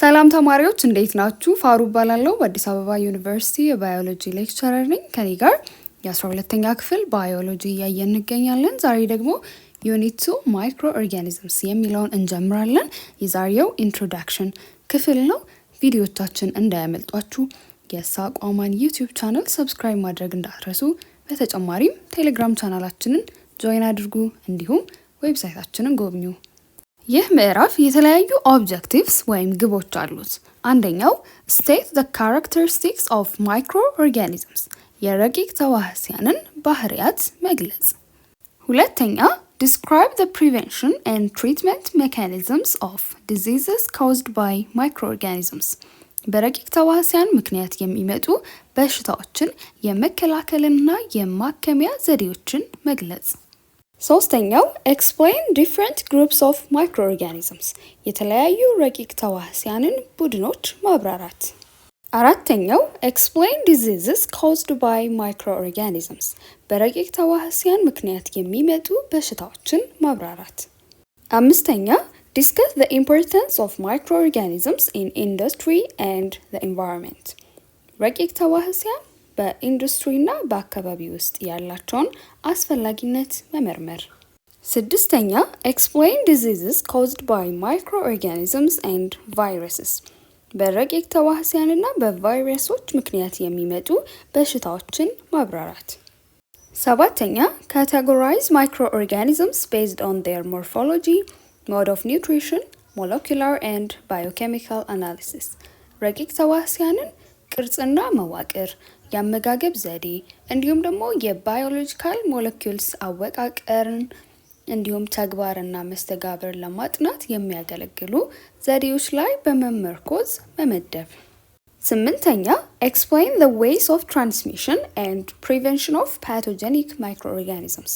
ሰላም ተማሪዎች እንዴት ናችሁ? ፋሩ እባላለሁ። በአዲስ አበባ ዩኒቨርሲቲ የባዮሎጂ ሌክቸረር ነኝ። ከኔ ጋር የ12ኛ ክፍል ባዮሎጂ እያየን እንገኛለን። ዛሬ ደግሞ ዩኒት 2 ማይክሮ ኦርጋኒዝምስ የሚለውን እንጀምራለን። የዛሬው ኢንትሮዳክሽን ክፍል ነው። ቪዲዮቻችን እንዳያመልጧችሁ የሳቋማን ዩቲዩብ ቻናል ሰብስክራይብ ማድረግ እንዳትረሱ። በተጨማሪም ቴሌግራም ቻናላችንን ጆይን አድርጉ፣ እንዲሁም ዌብሳይታችንን ጎብኙ። ይህ ምዕራፍ የተለያዩ ኦብጀክቲቭስ ወይም ግቦች አሉት። አንደኛው ስቴት ዘ ካራክተሪስቲክስ ኦፍ ማይክሮ ኦርጋኒዝምስ የረቂቅ ተዋህሲያንን ባህሪያት መግለጽ። ሁለተኛ ዲስክራይብ ዘ ፕሪቨንሽን ኤንድ ትሪትመንት ሜካኒዝምስ ኦፍ ዲዚዝስ ካውዝድ ባይ ማይክሮ ኦርጋኒዝምስ በረቂቅ ተዋህሲያን ምክንያት የሚመጡ በሽታዎችን የመከላከልና የማከሚያ ዘዴዎችን መግለጽ። ሶስተኛው ኤክስፕሌን ዲፍረንት ግሩፕስ ኦፍ ማይክሮኦርጋኒዝምስ የተለያዩ ረቂቅ ተዋህሲያንን ቡድኖች ማብራራት። አራተኛው ኤክስፕሌን ዲዚዝስ ካውዝድ ባይ ማይክሮኦርጋኒዝምስ በረቂቅ ተዋህሲያን ምክንያት የሚመጡ በሽታዎችን ማብራራት። አምስተኛ ዲስከስ ዘ ኢምፖርታንስ ኦፍ ማይክሮኦርጋኒዝምስ ኢን ኢንዱስትሪ ኤንድ ዘ ኢንቫይሮንመንት ረቂቅ ተዋህሲያን በኢንዱስትሪና በአካባቢ ውስጥ ያላቸውን አስፈላጊነት መመርመር። ስድስተኛ ኤክስፕሌን ዲዚዝስ ካውዝድ ባይ ማይክሮኦርጋኒዝምስ ኤንድ ቫይረስስ በረቂቅ ተዋህሲያንና በቫይረሶች ምክንያት የሚመጡ በሽታዎችን ማብራራት። ሰባተኛ ካቴጎራይዝ ማይክሮኦርጋኒዝምስ ቤዝድ ኦን ዜር ሞርፎሎጂ ሞድ ኦፍ ኒውትሪሽን ሞለኪላር ኤንድ ባዮኬሚካል አናሊሲስ ረቂቅ ተዋህሲያንን ቅርጽና መዋቅር የአመጋገብ ዘዴ እንዲሁም ደግሞ የባዮሎጂካል ሞለኪውልስ አወቃቀርን እንዲሁም ተግባርና መስተጋብር ለማጥናት የሚያገለግሉ ዘዴዎች ላይ በመመርኮዝ መመደብ። ስምንተኛ ኤክስፕሌን ዘ ዌይስ ኦፍ ትራንስሚሽን ኤንድ ፕሪቨንሽን ኦፍ ፓቶጀኒክ ማይክሮኦርጋኒዝምስ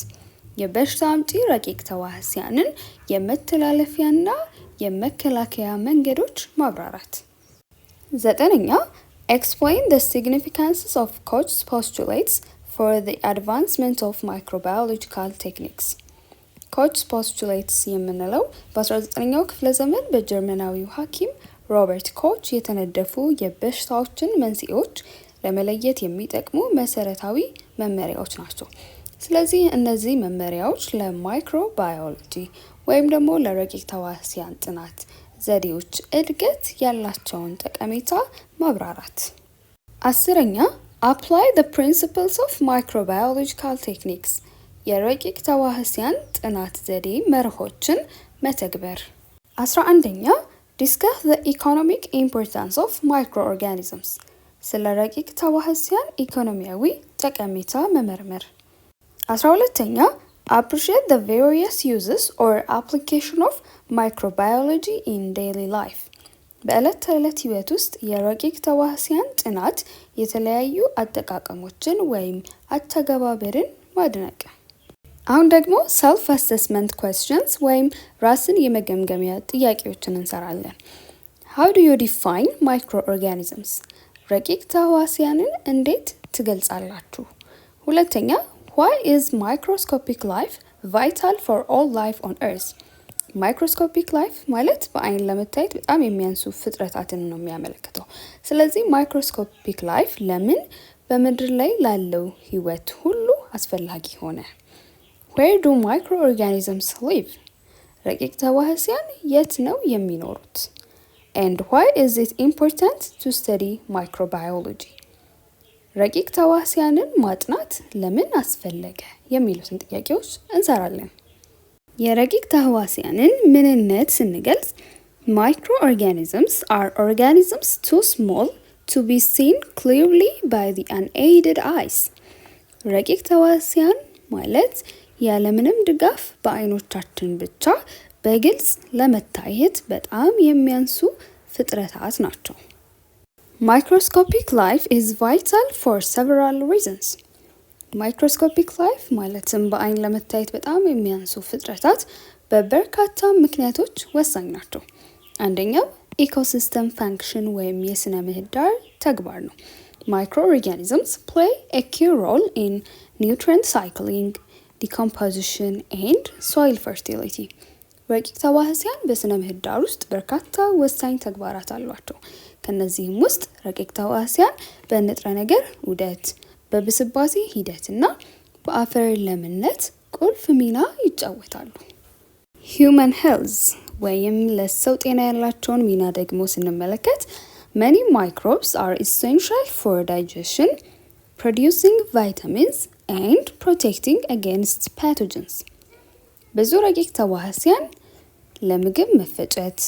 የበሽታ አምጪ ረቂቅ ተዋህሲያንን የመተላለፊያና የመከላከያ መንገዶች ማብራራት። ዘጠነኛ Explain the significances of Koch's postulates for the advancement of microbiological techniques. Koch's postulates የምንለው በ19ኛው ክፍለ ዘመን በጀርመናዊው ሐኪም ሮበርት ኮች የተነደፉ የበሽታዎችን መንስኤዎች ለመለየት የሚጠቅሙ መሰረታዊ መመሪያዎች ናቸው። ስለዚህ እነዚህ መመሪያዎች ለማይክሮባዮሎጂ ወይም ደግሞ ለረቂቅ ተዋህሲያን ጥናት ዘዴዎች እድገት ያላቸውን ጠቀሜታ ማብራራት። አስረኛ apply the principles of microbiological techniques የረቂቅ ተዋህሲያን ጥናት ዘዴ መርሆችን መተግበር። 11ኛ discuss the economic importance of microorganisms ስለ ረቂቅ ተዋህሲያን ኢኮኖሚያዊ ጠቀሜታ መመርመር። 12ኛ appreciate the various uses or application of microbiology in daily life በዕለት ተዕለት ህይወት ውስጥ የረቂቅ ተዋህሲያን ጥናት የተለያዩ አጠቃቀሞችን ወይም አተገባበርን ማድነቅ። አሁን ደግሞ self assessment questions ወይም ራስን የመገምገሚያ ጥያቄዎችን እንሰራለን። How do you define microorganisms? ረቂቅ ተዋህሲያንን እንዴት ትገልጻላችሁ? ሁለተኛ Why is microscopic life vital for all life on Earth? ማይክሮስኮፒክ ላይፍ ማለት በአይን ለመታየት በጣም የሚያንሱ ፍጥረታትን ነው የሚያመለክተው። ስለዚህ ማይክሮስኮፒክ ላይፍ ለምን በምድር ላይ ላለው ህይወት ሁሉ አስፈላጊ ሆነ? Where do microorganisms live? ረቂቅ ተዋህሲያን የት ነው የሚኖሩት? And why is it important to study microbiology? ረቂቅ ተዋህሲያንን ማጥናት ለምን አስፈለገ የሚሉትን ጥያቄዎች እንሰራለን። የረቂቅ ተዋህሲያንን ምንነት ስንገልጽ microorganisms are organisms too small to be seen clearly by the unaided eyes ረቂቅ ተዋህሲያን ማለት ያለምንም ድጋፍ በአይኖቻችን ብቻ በግልጽ ለመታየት በጣም የሚያንሱ ፍጥረታት ናቸው። Microscopic life is vital for several reasons. ማይክሮስኮፒክ ላይፍ ማለትም በአይን ለመታየት በጣም የሚያንሱ ፍጥረታት በበርካታ ምክንያቶች ወሳኝ ናቸው። አንደኛው ኢኮሲስተም ፋንክሽን ወይም የስነ ምህዳር ተግባር ነው። Microorganisms play a key role in nutrient cycling, decomposition and soil fertility. ረቂቅ ተዋሲያን በስነ ምህዳር ውስጥ በርካታ ወሳኝ ተግባራት አሏቸው። ከነዚህም ውስጥ ረቂቅ ተዋሲያን በንጥረ ነገር ዑደት፣ በብስባሴ ሂደትና በአፈር ለምነት ቁልፍ ሚና ይጫወታሉ። ሂውመን ሄልዝ ወይም ለሰው ጤና ያላቸውን ሚና ደግሞ ስንመለከት many microbes are essential for digestion, producing vitamins and protecting against pathogens. ብዙ ረቂቅ ተዋሲያን ለምግብ መፈጨት፣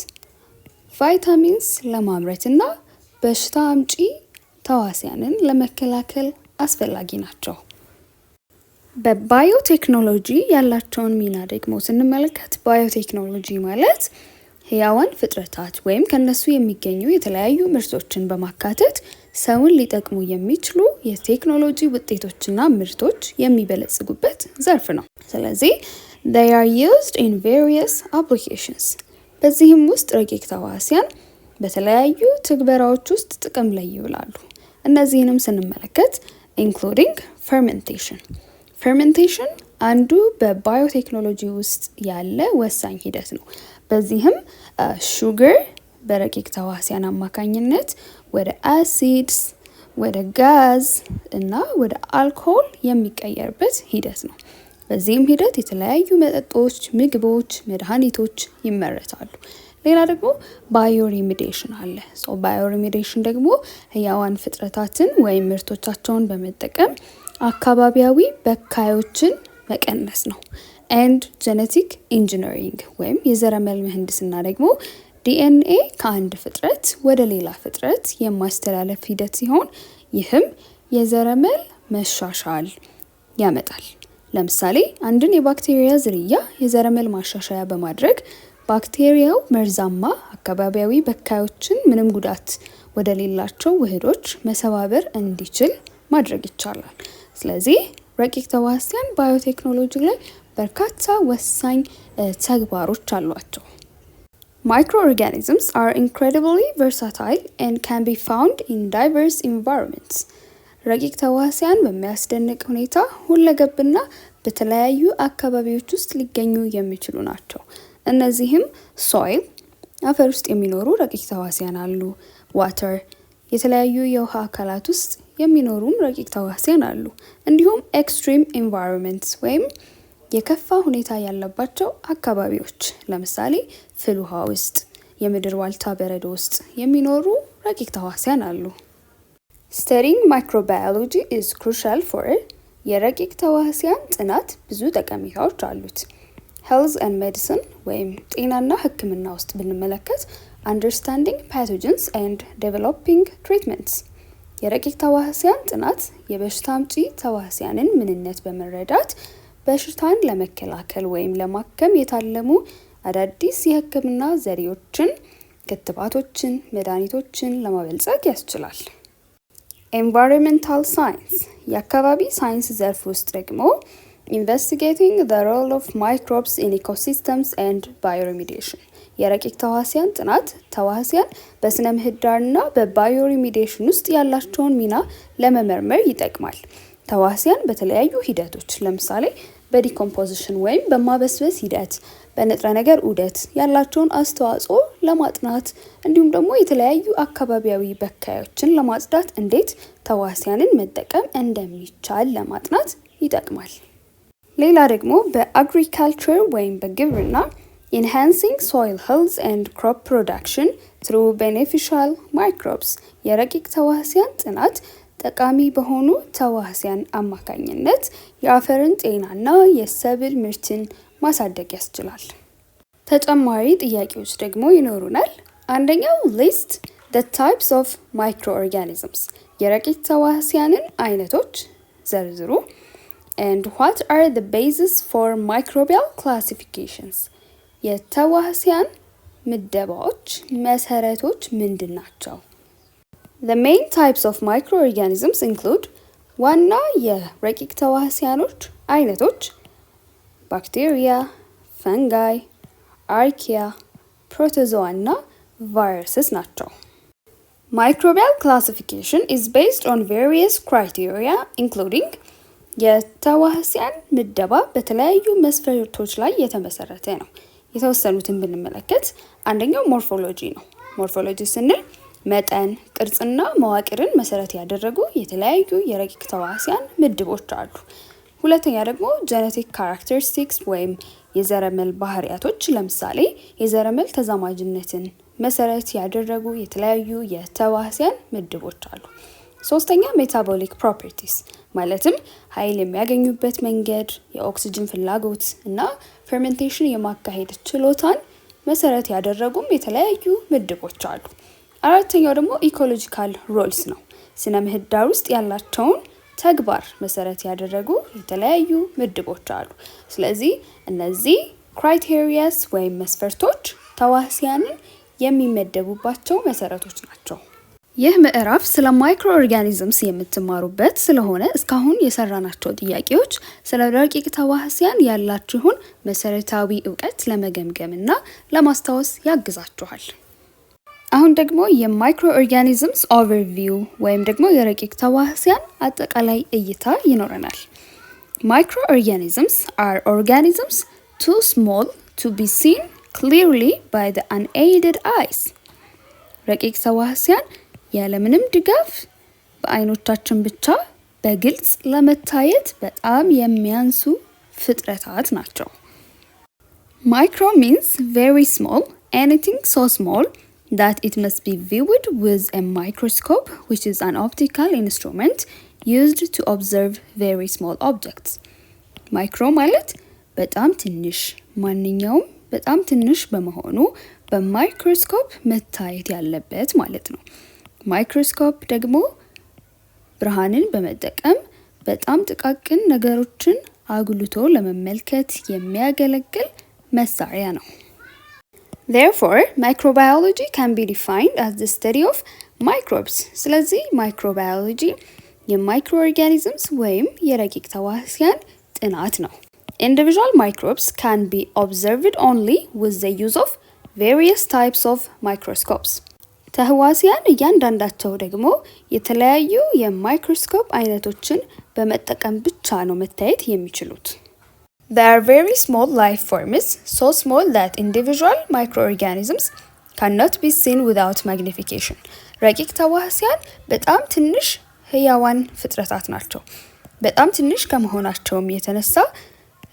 ቫይታሚንስ ለማምረትና በሽታ አምጪ ተዋሲያንን ለመከላከል አስፈላጊ ናቸው። በባዮቴክኖሎጂ ያላቸውን ሚና ደግሞ ስንመለከት ባዮቴክኖሎጂ ማለት ህያዋን ፍጥረታት ወይም ከነሱ የሚገኙ የተለያዩ ምርቶችን በማካተት ሰውን ሊጠቅሙ የሚችሉ የቴክኖሎጂ ውጤቶችና ምርቶች የሚበለጽጉበት ዘርፍ ነው። ስለዚህ they are used in various applications። በዚህም ውስጥ ረቂቅ ተዋሲያን በተለያዩ ትግበራዎች ውስጥ ጥቅም ላይ ይውላሉ። እነዚህንም ስንመለከት including fermentation አንዱ በባዮቴክኖሎጂ ውስጥ ያለ ወሳኝ ሂደት ነው። በዚህም ሹገር በረቂቅ ተዋሲያን አማካኝነት ወደ አሲድስ፣ ወደ ጋዝ እና ወደ አልኮል የሚቀየርበት ሂደት ነው። በዚህም ሂደት የተለያዩ መጠጦች፣ ምግቦች፣ መድኃኒቶች ይመረታሉ። ሌላ ደግሞ ባዮሪሚዴሽን አለ። ባዮሪሚዴሽን ደግሞ ህያዋን ፍጥረታትን ወይም ምርቶቻቸውን በመጠቀም አካባቢያዊ በካዮችን መቀነስ ነው። ኤንድ ጄኔቲክ ኢንጂነሪንግ ወይም የዘረመል ምህንድስና ደግሞ ዲኤንኤ ከአንድ ፍጥረት ወደ ሌላ ፍጥረት የማስተላለፍ ሂደት ሲሆን ይህም የዘረመል መሻሻል ያመጣል። ለምሳሌ አንድን የባክቴሪያ ዝርያ የዘረመል ማሻሻያ በማድረግ ባክቴሪያው መርዛማ አካባቢያዊ በካዮችን ምንም ጉዳት ወደ ሌላቸው ውህዶች መሰባበር እንዲችል ማድረግ ይቻላል። ስለዚህ ረቂቅ ተዋሲያን ባዮቴክኖሎጂ ላይ በርካታ ወሳኝ ተግባሮች አሏቸው። Microorganisms are incredibly versatile and can be found in diverse environments. ረቂቅ ተዋሲያን በሚያስደንቅ ሁኔታ ሁለገብና በተለያዩ አካባቢዎች ውስጥ ሊገኙ የሚችሉ ናቸው። እነዚህም ሶይል አፈር ውስጥ የሚኖሩ ረቂቅ ተዋሲያን አሉ። ዋተር የተለያዩ የውሃ አካላት ውስጥ የሚኖሩም ረቂቅ ተዋሲያን አሉ። እንዲሁም ኤክስትሪም ኤንቫይሮንመንትስ ወይም የከፋ ሁኔታ ያለባቸው አካባቢዎች ለምሳሌ ፍል ውሃ ውስጥ፣ የምድር ዋልታ በረዶ ውስጥ የሚኖሩ ረቂቅ ተዋሲያን አሉ። Studying microbiology is crucial for የረቂቅ ተዋሲያን ጥናት ብዙ ጠቀሜታዎች አሉት። Health and medicine ወይም ጤናና ሕክምና ውስጥ ብንመለከት understanding pathogens and developing treatments የረቂቅ ተዋሲያን ጥናት የበሽታ አምጪ ተዋሲያንን ምንነት በመረዳት በሽታን ለመከላከል ወይም ለማከም የታለሙ አዳዲስ የሕክምና ዘዴዎችን፣ ክትባቶችን፣ መድኃኒቶችን ለማበልጸግ ያስችላል። Environmental science የአካባቢ ሳይንስ ዘርፍ ውስጥ ደግሞ investigating the role of microbes in ecosystems and bioremediation የረቂቅ ተዋሲያን ጥናት ተዋሲያን በስነ ምህዳርና በባዮሪሚዴሽን ውስጥ ያላቸውን ሚና ለመመርመር ይጠቅማል። ተዋሲያን በተለያዩ ሂደቶች ለምሳሌ በዲኮምፖዚሽን ወይም በማበስበስ ሂደት፣ በንጥረ ነገር ዑደት ያላቸውን አስተዋጽኦ ለማጥናት እንዲሁም ደግሞ የተለያዩ አካባቢያዊ በካዮችን ለማጽዳት እንዴት ተዋሲያንን መጠቀም እንደሚቻል ለማጥናት ይጠቅማል። ሌላ ደግሞ በአግሪካልቸር ወይም በግብርና enhancing soil health and crop production through beneficial microbes የረቂቅ ተዋሲያን ጥናት ጠቃሚ በሆኑ ተዋሲያን አማካኝነት የአፈርን ጤናና የሰብል ምርትን ማሳደግ ያስችላል። ተጨማሪ ጥያቄዎች ደግሞ ይኖሩናል። አንደኛው list the types of microorganisms የረቂቅ ተዋሲያንን አይነቶች ዘርዝሩ and what are the basis for microbial classifications የተዋሲያን ምደባዎች መሰረቶች ምንድን ናቸው? The main types of microorganisms include ዋና የረቂቅ ተዋሲያኖች አይነቶች ባክቴሪያ፣ ፈንጋይ፣ አርኪያ፣ ፕሮቶዞዋ እና ቫይረስስ ናቸው። Microbial classification is based on various criteria including የተዋሲያን ምደባ በተለያዩ መስፈርቶች ላይ የተመሰረተ ነው። የተወሰኑትን ብንመለከት አንደኛው ሞርፎሎጂ ነው። ሞርፎሎጂ ስንል መጠን፣ ቅርጽና መዋቅርን መሰረት ያደረጉ የተለያዩ የረቂቅ ተዋሲያን ምድቦች አሉ። ሁለተኛ ደግሞ ጄኔቲክ ካራክተሪስቲክስ ወይም የዘረመል ባህሪያቶች፣ ለምሳሌ የዘረመል ተዛማጅነትን መሰረት ያደረጉ የተለያዩ የተዋሲያን ምድቦች አሉ። ሶስተኛ ሜታቦሊክ ፕሮፐርቲስ ማለትም ኃይል የሚያገኙበት መንገድ፣ የኦክሲጅን ፍላጎት እና ፈርሜንቴሽን የማካሄድ ችሎታን መሰረት ያደረጉም የተለያዩ ምድቦች አሉ። አራተኛው ደግሞ ኢኮሎጂካል ሮልስ ነው። ስነ ምህዳር ውስጥ ያላቸውን ተግባር መሰረት ያደረጉ የተለያዩ ምድቦች አሉ። ስለዚህ እነዚህ ክራይቴሪያስ ወይም መስፈርቶች ተዋሲያንን የሚመደቡባቸው መሰረቶች ናቸው። ይህ ምዕራፍ ስለ ማይክሮ ኦርጋኒዝምስ የምትማሩበት ስለሆነ እስካሁን የሰራናቸው ጥያቄዎች ስለ ረቂቅ ተዋሲያን ያላችሁን መሰረታዊ እውቀት ለመገምገምና ለማስታወስ ያግዛችኋል። አሁን ደግሞ የማይክሮ ኦርጋኒዝምስ ኦቨርቪው ወይም ደግሞ የረቂቅ ተዋሲያን አጠቃላይ እይታ ይኖረናል። ማይክሮ ኦርጋኒዝምስ are organisms too small to be seen clearly by the unaided eyes። ረቂቅ ተዋሲያን ያለምንም ድጋፍ በአይኖቻችን ብቻ በግልጽ ለመታየት በጣም የሚያንሱ ፍጥረታት ናቸው። ማይክሮ means very small, anything so small that it must be viewed with a microscope, which is an optical instrument used to observe very small objects. ማይክሮ ማለት በጣም ትንሽ፣ ማንኛውም በጣም ትንሽ በመሆኑ በማይክሮስኮፕ መታየት ያለበት ማለት ነው። ማይክሮስኮፕ ደግሞ ብርሃንን በመጠቀም በጣም ጥቃቅን ነገሮችን አጉልቶ ለመመልከት የሚያገለግል መሳሪያ ነው። Therefore, microbiology can be defined as the study of microbes. ስለዚህ ማይክሮባዮሎጂ የማይክሮ ኦርጋኒዝምስ ወይም የረቂቅ ተዋሲያን ጥናት ነው። Individual microbes can be observed only with the use of various types of microscopes. ተህዋሲያን እያንዳንዳቸው ደግሞ የተለያዩ የማይክሮስኮፕ አይነቶችን በመጠቀም ብቻ ነው መታየት የሚችሉት። They are very small life forms, so small that individual microorganisms cannot be seen without magnification. ረቂቅ ተዋሲያን በጣም ትንሽ ህያዋን ፍጥረታት ናቸው። በጣም ትንሽ ከመሆናቸውም የተነሳ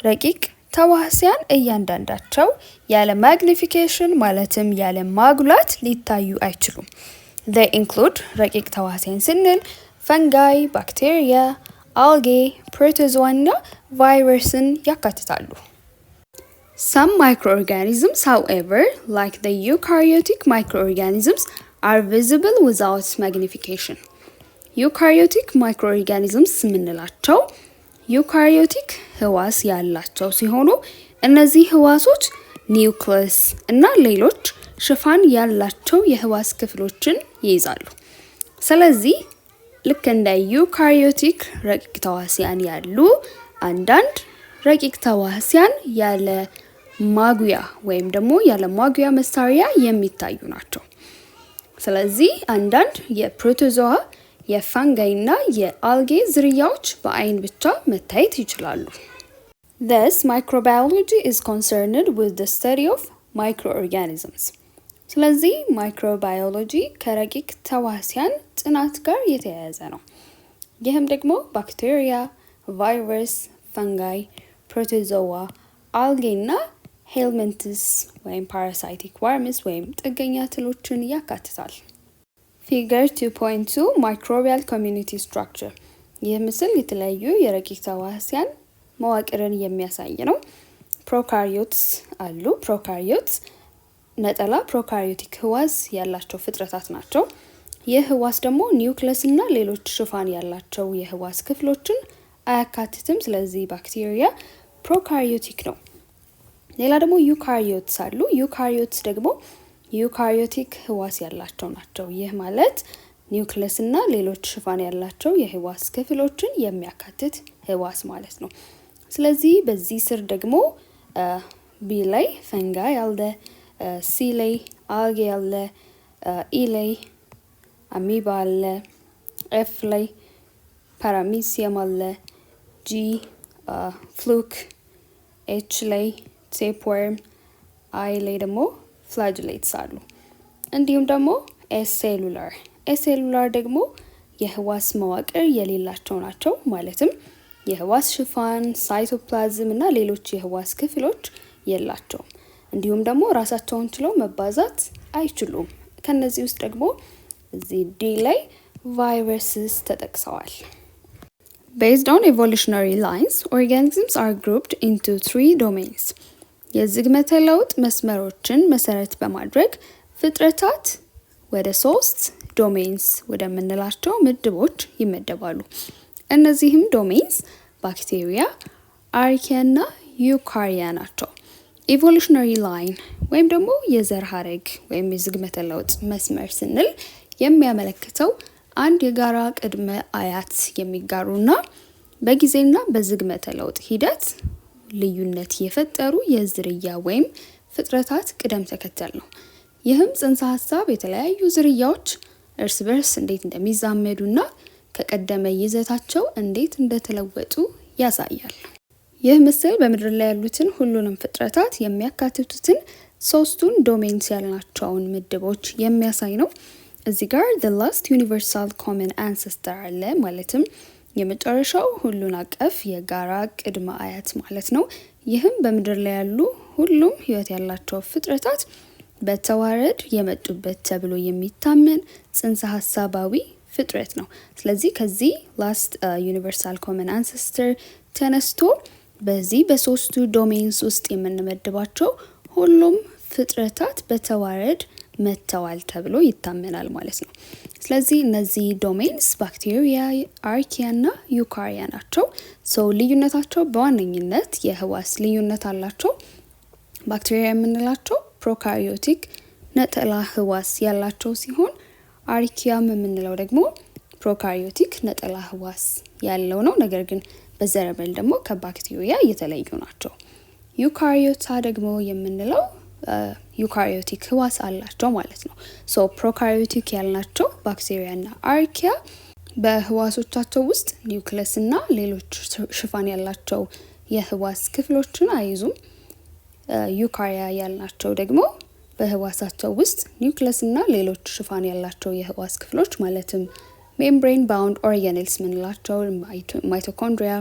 ረቂቅ ተዋሲያን እያንዳንዳቸው ያለ ማግኒፊኬሽን ማለትም ያለ ማጉላት ሊታዩ አይችሉም። They include ረቂቅ ተዋሲያን ስንል ፈንጋይ፣ ባክቴሪያ፣ አልጌ፣ ፕሮቶዞዋ እና ቫይረስን ያካትታሉ። Some microorganisms, however, like the eukaryotic microorganisms, are visible without magnification. eukaryotic microorganisms የምንላቸው ዩካሪዮቲክ ህዋስ ያላቸው ሲሆኑ እነዚህ ህዋሶች ኒውክለስ እና ሌሎች ሽፋን ያላቸው የህዋስ ክፍሎችን ይይዛሉ። ስለዚህ ልክ እንደ ዩካሪዮቲክ ረቂቅ ተዋሲያን ያሉ አንዳንድ ረቂቅ ተዋሲያን ያለ ማጉያ ወይም ደግሞ ያለ ማጉያ መሳሪያ የሚታዩ ናቸው። ስለዚህ አንዳንድ የፕሮቶዞዋ የፋንጋይ እና የአልጌ ዝርያዎች በአይን ብቻ መታየት ይችላሉ። Thus, microbiology is concerned with the study of microorganisms. ስለዚህ ማይክሮባዮሎጂ ከረቂቅ ተዋሲያን ጥናት ጋር የተያያዘ ነው። ይህም ደግሞ ባክቴሪያ፣ ቫይረስ፣ ፈንጋይ፣ ፕሮቶዞዋ፣ አልጌ እና ሄልሚንትስ ወይም ፓራሳይቲክ ዋርምስ ወይም ጥገኛ ትሎችን ያካትታል። ፊገር 2.2 ማይክሮቢያል ኮሚኒቲ ስትራክቸር። ይህ ምስል የተለያዩ የረቂቅ ተዋሲያን መዋቅርን የሚያሳይ ነው። ፕሮካሪዮትስ አሉ። ፕሮካሪዮትስ ነጠላ ፕሮካሪዮቲክ ህዋስ ያላቸው ፍጥረታት ናቸው። ይህ ህዋስ ደግሞ ኒውክለስ እና ሌሎች ሽፋን ያላቸው የህዋስ ክፍሎችን አያካትትም። ስለዚህ ባክቴሪያ ፕሮካሪዮቲክ ነው። ሌላ ደግሞ ዩካሪዮትስ አሉ። ዩካሪዮትስ ደግሞ ዩካሪዮቲክ ህዋስ ያላቸው ናቸው። ይህ ማለት ኒውክለስ እና ሌሎች ሽፋን ያላቸው የህዋስ ክፍሎችን የሚያካትት ህዋስ ማለት ነው። ስለዚህ በዚህ ስር ደግሞ ቢ ላይ ፈንጋይ አለ፣ ሲ ላይ አልጌ አለ፣ ኢ ላይ አሚባ አለ፣ ኤፍ ላይ ፓራሚሲየም አለ፣ ጂ ፍሉክ፣ ኤች ላይ ቴፕወርም፣ አይ ላይ ደግሞ ፍላጅሌትስ አሉ። እንዲሁም ደግሞ ኤሴሉላር ደግሞ የህዋስ መዋቅር የሌላቸው ናቸው። ማለትም የህዋስ ሽፋን፣ ሳይቶፕላዝም እና ሌሎች የህዋስ ክፍሎች የላቸውም። እንዲሁም ደግሞ ራሳቸውን ችለው መባዛት አይችሉም። ከነዚህ ውስጥ ደግሞ እዚህ ዲ ላይ ቫይረስስ ተጠቅሰዋል። Based on evolutionary lines, organisms are grouped into 3 domains. የዝግመተ ለውጥ መስመሮችን መሰረት በማድረግ ፍጥረታት ወደ 3 ዶሜንስ ወደምንላቸው ምድቦች ይመደባሉ። እነዚህም ዶሜንስ ባክቴሪያ፣ አርኪያ እና ዩካሪያ ናቸው። ኢቮሉሽነሪ ላይን ወይም ደግሞ የዘር ሐረግ ወይም የዝግመተ ለውጥ መስመር ስንል የሚያመለክተው አንድ የጋራ ቅድመ አያት የሚጋሩና በጊዜና በዝግመተ ለውጥ ሂደት ልዩነት የፈጠሩ የዝርያ ወይም ፍጥረታት ቅደም ተከተል ነው። ይህም ጽንሰ ሀሳብ የተለያዩ ዝርያዎች እርስ በርስ እንዴት እንደሚዛመዱና ከቀደመ ይዘታቸው እንዴት እንደተለወጡ ያሳያል። ይህ ምስል በምድር ላይ ያሉትን ሁሉንም ፍጥረታት የሚያካትቱትን 3ቱን ዶሜንስ ያልናቸውን ምድቦች የሚያሳይ ነው። እዚህ ጋር the last universal common ancestor አለ። ማለትም የመጨረሻው ሁሉን አቀፍ የጋራ ቅድመ አያት ማለት ነው። ይህም በምድር ላይ ያሉ ሁሉም ህይወት ያላቸው ፍጥረታት በተዋረድ የመጡበት ተብሎ የሚታመን ጽንሰ ሀሳባዊ ፍጥረት ነው። ስለዚህ ከዚህ ላስት ዩኒቨርሳል ኮመን አንሰስተር ተነስቶ በዚህ በ3ቱ ዶሜንስ ውስጥ የምንመድባቸው ሁሉም ፍጥረታት በተዋረድ መጥተዋል ተብሎ ይታመናል ማለት ነው። ስለዚህ እነዚህ ዶሜንስ ባክቴሪያ፣ አርኪያ እና ዩካሪያ ናቸው። ልዩነታቸው በዋነኝነት የህዋስ ልዩነት አላቸው። ባክቴሪያ የምንላቸው ፕሮካሪዮቲክ ነጠላ ህዋስ ያላቸው ሲሆን አርኪያም የምንለው ደግሞ ፕሮካሪዮቲክ ነጠላ ህዋስ ያለው ነው። ነገር ግን በዘረመል ደግሞ ከባክቴሪያ የተለዩ ናቸው። ዩካሪዮታ ደግሞ የምንለው ዩካሪዮቲክ ህዋስ አላቸው ማለት ነው። ፕሮካሪዮቲክ ያልናቸው ባክቴሪያ እና አርኪያ በህዋሶቻቸው ውስጥ ኒውክለስ እና ሌሎች ሽፋን ያላቸው የህዋስ ክፍሎችን አይዙም። ዩካሪያ ያልናቸው ደግሞ በህዋሳቸው ውስጥ ኒውክለስ እና ሌሎች ሽፋን ያላቸው የህዋስ ክፍሎች ማለትም ሜምብሬን ባውንድ ኦርጋኔልስ ምንላቸው ማይቶኮንድሪያ፣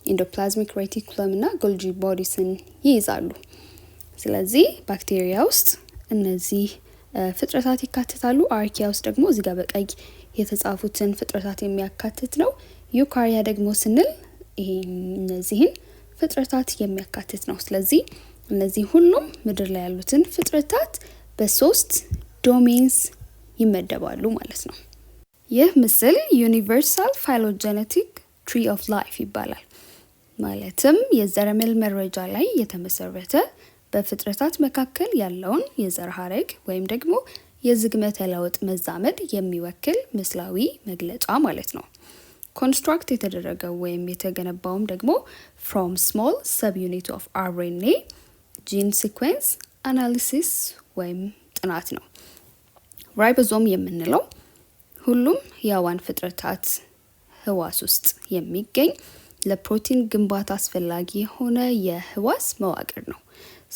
ኢንዶፕላዝሚክ ሬቲኩለም እና ጎልጂ ቦዲስን ይይዛሉ። ስለዚህ ባክቴሪያ ውስጥ እነዚህ ፍጥረታት ይካተታሉ። አርኪያ ውስጥ ደግሞ እዚህ ጋር በቀይ የተጻፉትን ፍጥረታት የሚያካትት ነው። ዩካሪያ ደግሞ ስንል እነዚህን ፍጥረታት የሚያካትት ነው። ስለዚህ እነዚህ ሁሉም ምድር ላይ ያሉትን ፍጥረታት በ3 ዶሜንስ ይመደባሉ ማለት ነው። ይህ ምስል ዩኒቨርሳል ፋይሎጀኔቲክ ትሪ ኦፍ ላይፍ ይባላል። ማለትም የዘረመል መረጃ ላይ የተመሰረተ በፍጥረታት መካከል ያለውን የዘር ሐረግ ወይም ደግሞ የዝግመተ ለውጥ መዛመድ የሚወክል ምስላዊ መግለጫ ማለት ነው። ኮንስትራክት የተደረገው ወይም የተገነባውም ደግሞ from small subunit of RNA gene sequence analysis ወይም ጥናት ነው። ራይቦዞም የምንለው ሁሉም የአዋን ፍጥረታት ህዋስ ውስጥ የሚገኝ ለፕሮቲን ግንባታ አስፈላጊ የሆነ የህዋስ መዋቅር ነው።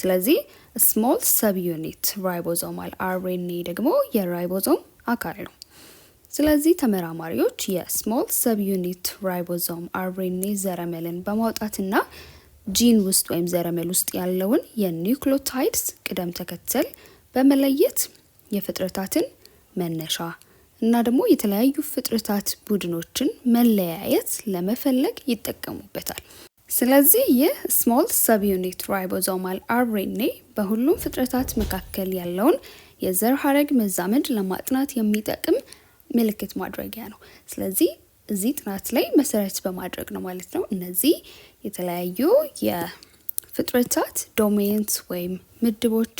ስለዚህ ስሞል ሰብ ዩኒት ራይቦዞማል አርኤንኤ ደግሞ የራይቦዞም አካል ነው። ስለዚህ ተመራማሪዎች የስሞል ሰብ ዩኒት ራይቦዞም አርኤንኤ ዘረመልን በማውጣትና ጂን ውስጥ ወይም ዘረመል ውስጥ ያለውን የኒውክሊዮታይድስ ቅደም ተከተል በመለየት የፍጥረታትን መነሻ እና ደግሞ የተለያዩ ፍጥረታት ቡድኖችን መለያየት ለመፈለግ ይጠቀሙበታል። ስለዚህ ይህ ስሞል ሰብ ዩኒት ራይቦዞማል አርኤንኤ በሁሉም ፍጥረታት መካከል ያለውን የዘር ሐረግ መዛመድ ለማጥናት የሚጠቅም ምልክት ማድረጊያ ነው። ስለዚህ እዚህ ጥናት ላይ መሰረት በማድረግ ነው ማለት ነው እነዚህ የተለያዩ የፍጥረታት ዶሜንስ ወይም ምድቦች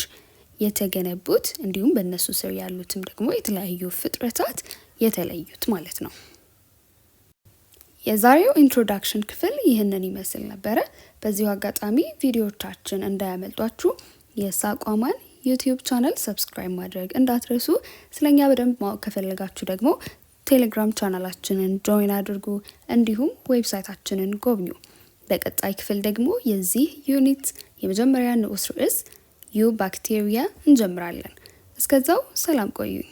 የተገነቡት፣ እንዲሁም በእነሱ ስር ያሉትም ደግሞ የተለያዩ ፍጥረታት የተለዩት ማለት ነው። የዛሬው ኢንትሮዳክሽን ክፍል ይህንን ይመስል ነበረ። በዚሁ አጋጣሚ ቪዲዮዎቻችን እንዳያመልጧችሁ የሳቋማን ዩቲዩብ ቻናል ሰብስክራይብ ማድረግ እንዳትረሱ። ስለኛ በደንብ ማወቅ ከፈለጋችሁ ደግሞ ቴሌግራም ቻናላችንን ጆይን አድርጉ፣ እንዲሁም ዌብሳይታችንን ጎብኙ። በቀጣይ ክፍል ደግሞ የዚህ ዩኒት የመጀመሪያ ንዑስ ርዕስ ዩ ባክቴሪያ እንጀምራለን። እስከዛው ሰላም ቆዩኝ።